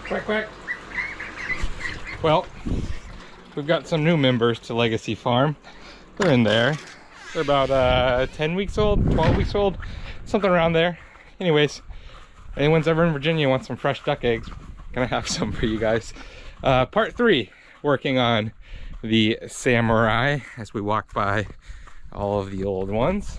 Quack, quack. Well, we've got some new members to Legacy Farm. They're in there. They're about 10 weeks old, 12 weeks old, something around there. Anyways, anyone's ever in Virginia wants some fresh duck eggs, gonna have some for you guys. Part 3, working on the Samurai as we walk by all of the old ones.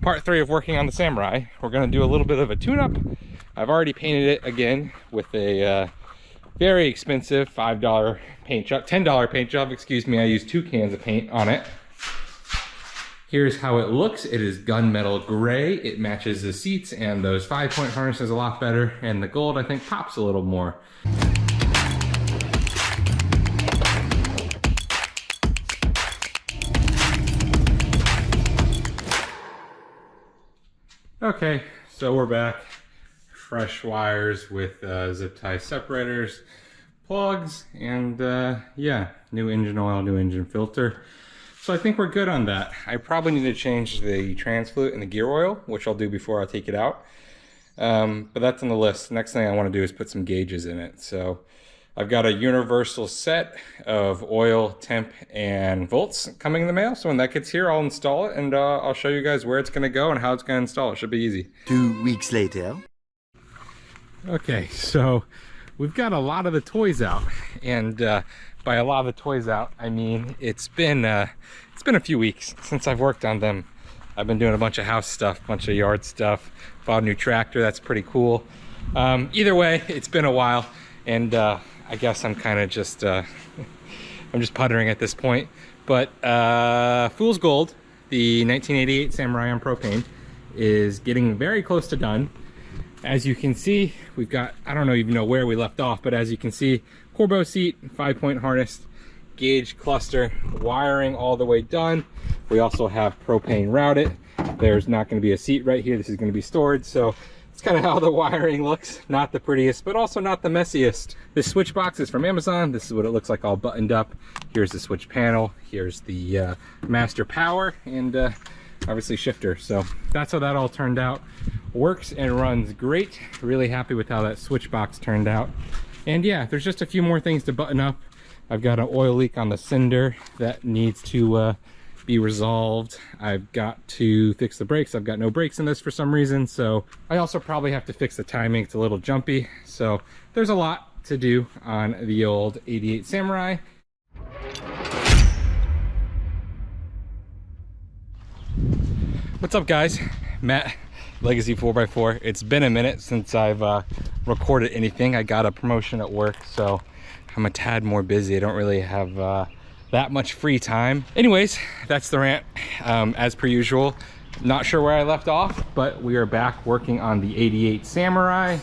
Part 3 of working on the Samurai. We're gonna do a little bit of a tune-up. I've already painted it again with a very expensive $5 paint job, $10 paint job, excuse me. I used 2 cans of paint on it. Here's how it looks. It is gunmetal gray. It matches the seats and those 5-point harnesses a lot better. And the gold, I think, pops a little more. Okay, so we're back. Fresh wires with zip tie separators, plugs, and yeah, new engine oil, new engine filter. So I think we're good on that. I probably need to change the trans fluid and the gear oil, which I'll do before I take it out. But that's on the list. Next thing I want to do is put some gauges in it. So I've got a universal set of oil, temp, and volts coming in the mail. So when that gets here, I'll install it, and I'll show you guys where it's going to go and how it's going to install. It should be easy. 2 weeks later. Okay, so we've got a lot of the toys out, and by a lot of the toys out, I mean it's been a few weeks since I've worked on them. I've been doing a bunch of house stuff, a bunch of yard stuff. Bought a new tractor, that's pretty cool. Either way, it's been a while, and I guess I'm kind of just I'm just puttering at this point. But Fool's Gold, the 1988 Samurai on propane, is getting very close to done. As you can see, we've got, I don't even know where we left off, but as you can see, Corbeau seat, 5-point harness, gauge cluster, wiring all the way done. We also have propane routed. There's not going to be a seat right here. This is going to be stored. So it's kind of how the wiring looks. Not the prettiest, but also not the messiest. This switch box is from Amazon. This is what it looks like all buttoned up. Here's the switch panel. Here's the master power and obviously shifter. So that's how that all turned out. Works and runs great. Really happy with how that switch box turned out. And yeah, there's just a few more things to button up. I've got an oil leak on the cinder that needs to be resolved. I've got to fix the brakes. I've got no brakes in this for some reason, so I also probably have to fix the timing. It's a little jumpy. So there's a lot to do on the old 88 Samurai. What's up, guys? Matt, Legacy 4x4. It's been a minute since I've recorded anything. I got a promotion at work, so I'm a tad more busy. I don't really have that much free time. Anyways, that's the rant. As per usual, not sure where I left off, but we are back working on the 88 Samurai.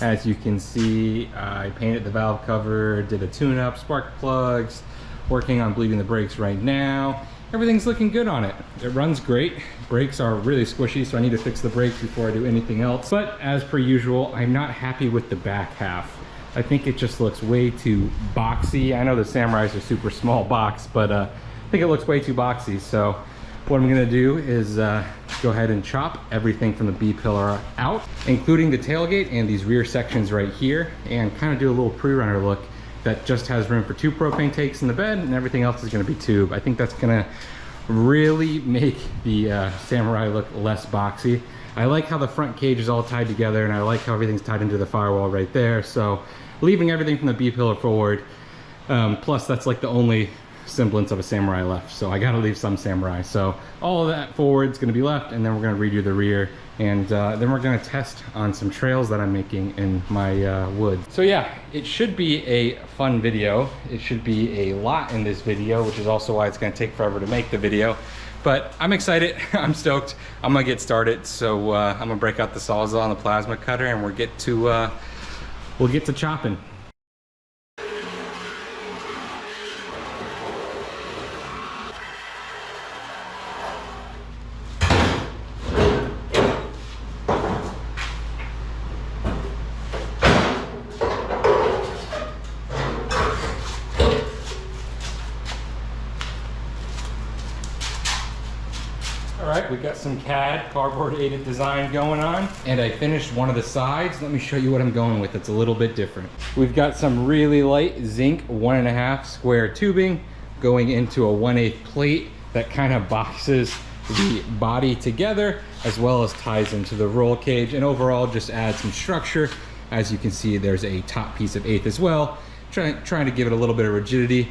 As you can see, I painted the valve cover, did a tune-up, spark plugs, working on bleeding the brakes right now. Everything's looking good on it. It runs great. Brakes are really squishy, so I need to fix the brakes before I do anything else. But as per usual, I'm not happy with the back half. I think it just looks way too boxy. I know the Samurais are super small box, but I think it looks way too boxy. So what I'm gonna do is go ahead and chop everything from the B-pillar out, including the tailgate and these rear sections right here, and kind of do a little pre-runner look that just has room for 2 propane tanks in the bed, and everything else is gonna be tube. I think that's gonna really make the Samurai look less boxy. I like how the front cage is all tied together, and I like how everything's tied into the firewall right there. So leaving everything from the B-pillar forward, plus that's like the only semblance of a Samurai left. So I gotta leave some Samurai. So all of that forward is gonna be left, and then we're gonna redo the rear. And then we're gonna test on some trails that I'm making in my woods. So yeah, it should be a fun video. It should be a lot in this video, which is also why it's gonna take forever to make the video. But I'm excited, I'm stoked. I'm gonna get started. So I'm gonna break out the Sawzall and the plasma cutter, and we'll get to chopping. All right. right, we got some CAD, cardboard aided design going on, and I finished one of the sides. Let me show you what I'm going with. It's a little bit different. We've got some really light zinc 1.5 square tubing going into a 1/8 plate that kind of boxes the body together, as well as ties into the roll cage, and overall just adds some structure. As you can see, there's a top piece of 1/8 as well, trying to give it a little bit of rigidity.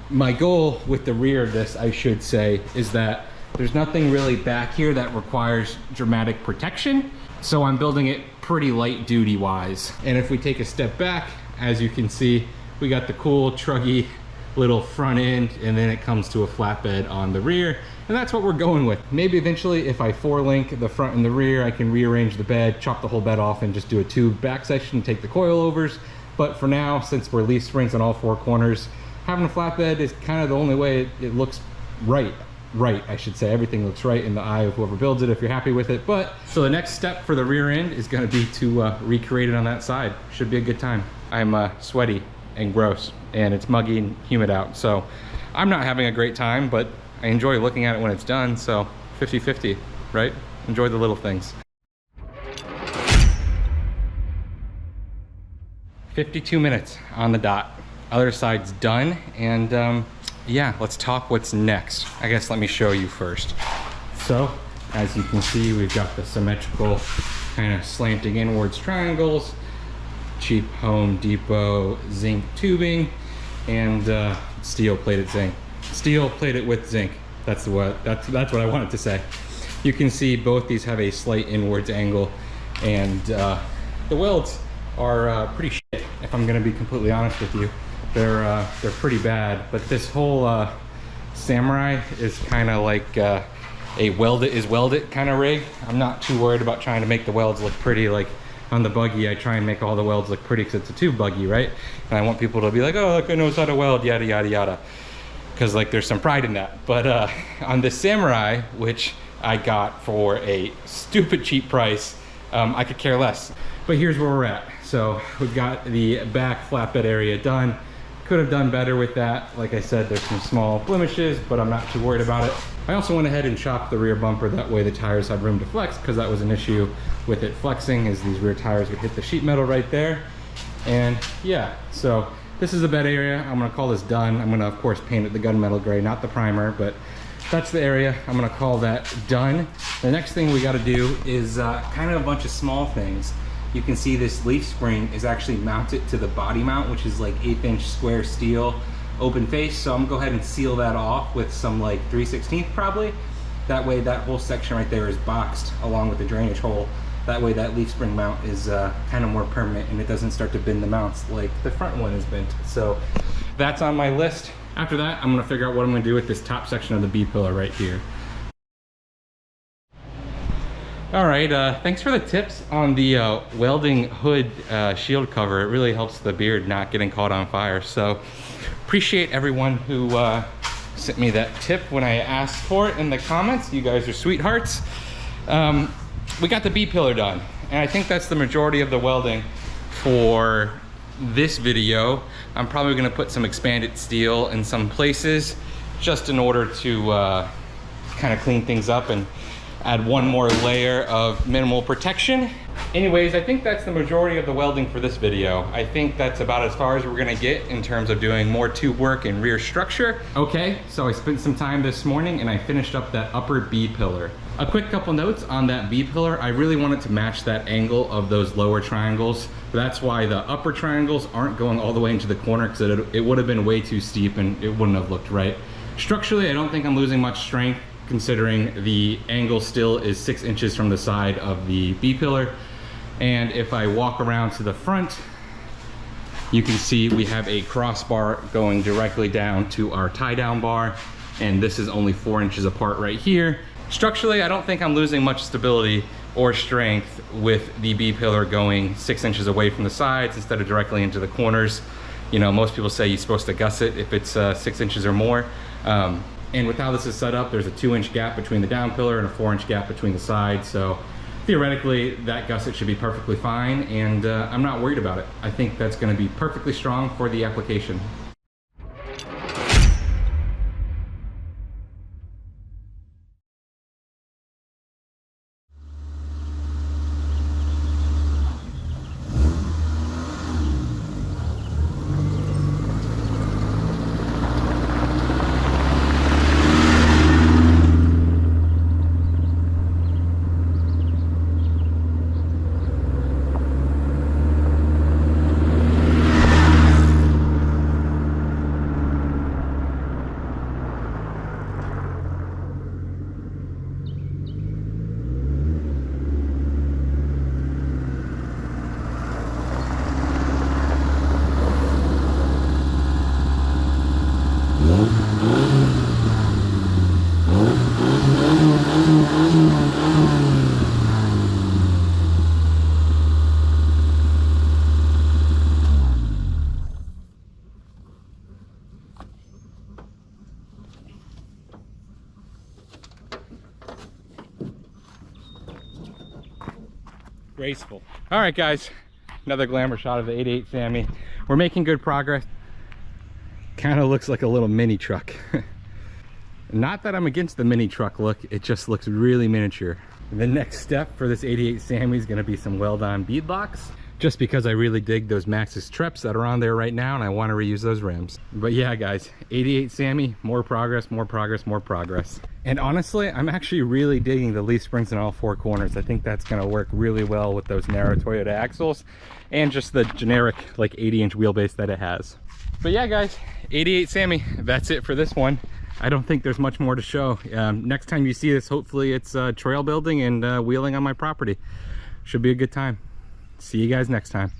My goal with the rear of this, I should say, is that there's nothing really back here that requires dramatic protection, so I'm building it pretty light duty wise. And if we take a step back, as you can see, we got the cool Truggy little front end, and then it comes to a flatbed on the rear, and that's what we're going with. Maybe eventually, if I 4-link the front and the rear, I can rearrange the bed, chop the whole bed off, and just do a tube back section, take the coilovers. But for now, since we're leaf springs on all 4 corners, having a flatbed is kind of the only way it looks right, I should say. Everything looks right in the eye of whoever builds it if you're happy with it. But so the next step for the rear end is going to be to recreate it on that side. Should be a good time. I'm sweaty and gross, and it's muggy and humid out, so I'm not having a great time, but I enjoy looking at it when it's done. So 50-50, right? Enjoy the little things. 52 minutes on the dot. Other side's done, and yeah, let's talk what's next. I guess let me show you first. So as you can see, we've got the symmetrical kind of slanting inwards triangles, cheap Home Depot zinc tubing, and steel plated zinc. Steel plated with zinc. That's what I wanted to say. You can see both these have a slight inwards angle, and the welds are pretty shit, if I'm gonna be completely honest with you. They're pretty bad, but this whole Samurai is kind of like a weld it is weld it kind of rig. I'm not too worried about trying to make the welds look pretty. Like on the buggy, I try and make all the welds look pretty because it's a tube buggy, right? And I want people to be like, oh, look, I knows how to weld, yada yada yada, because like there's some pride in that. But on this Samurai, which I got for a stupid cheap price, I could care less. But here's where we're at. So we've got the back flatbed area done. Could have done better with that. Like I said, there's some small blemishes, but I'm not too worried about it. I also went ahead and chopped the rear bumper, that way the tires had room to flex, because that was an issue with it flexing, is these rear tires would hit the sheet metal right there. And yeah, so this is the bed area. I'm gonna call this done. I'm gonna of course paint it the gunmetal gray, not the primer, but that's the area. I'm gonna call that done. The next thing we gotta do is kind of a bunch of small things. You can see this leaf spring is actually mounted to the body mount, which is like 1/8" square steel open face. So I'm gonna go ahead and seal that off with some like 3/16 probably. That way that whole section right there is boxed along with the drainage hole. That way that leaf spring mount is kind of more permanent, and it doesn't start to bend the mounts like the front one is bent. So that's on my list. After that, I'm gonna figure out what I'm gonna do with this top section of the B-pillar right here. All right, thanks for the tips on the welding hood shield cover. It really helps the beard not getting caught on fire. So appreciate everyone who sent me that tip when I asked for it in the comments. You guys are sweethearts. We got the B-pillar done, and I think that's the majority of the welding for this video. I'm probably gonna put some expanded steel in some places just in order to kind of clean things up and add one more layer of minimal protection. Anyways, I think that's the majority of the welding for this video. I think that's about as far as we're gonna get in terms of doing more tube work and rear structure. Okay, so I spent some time this morning and I finished up that upper B-pillar. A quick couple notes on that B-pillar. I really wanted to match that angle of those lower triangles. That's why the upper triangles aren't going all the way into the corner, because it would have been way too steep and it wouldn't have looked right. Structurally, I don't think I'm losing much strength, considering the angle still is 6 inches from the side of the B-pillar. And if I walk around to the front, you can see we have a crossbar going directly down to our tie-down bar, and this is only 4 inches apart right here. Structurally, I don't think I'm losing much stability or strength with the B-pillar going 6 inches away from the sides instead of directly into the corners. You know, most people say you're supposed to gusset if it's 6 inches or more. And with how this is set up, there's a 2-inch gap between the down pillar and a 4-inch gap between the sides. So theoretically, that gusset should be perfectly fine, and I'm not worried about it. I think that's gonna be perfectly strong for the application. graceful. All right, guys, another glamour shot of the 88 Sammy. We're making good progress. Kind of looks like a little mini truck. Not that I'm against the mini truck look, it just looks really miniature. The next step for this 88 Sammy is going to be some weld-on bead locks, just because I really dig those Maxxis Treps that are on there right now and I want to reuse those rims. But yeah, guys, 88 Sammy, more progress, more progress, more progress. And honestly, I'm actually really digging the leaf springs in all four corners. I think that's going to work really well with those narrow Toyota axles and just the generic like 80-inch wheelbase that it has. But yeah, guys, 88 Sammy, that's it for this one. I don't think there's much more to show. Next time you see this, hopefully it's trail building and wheeling on my property. Should be a good time. See you guys next time.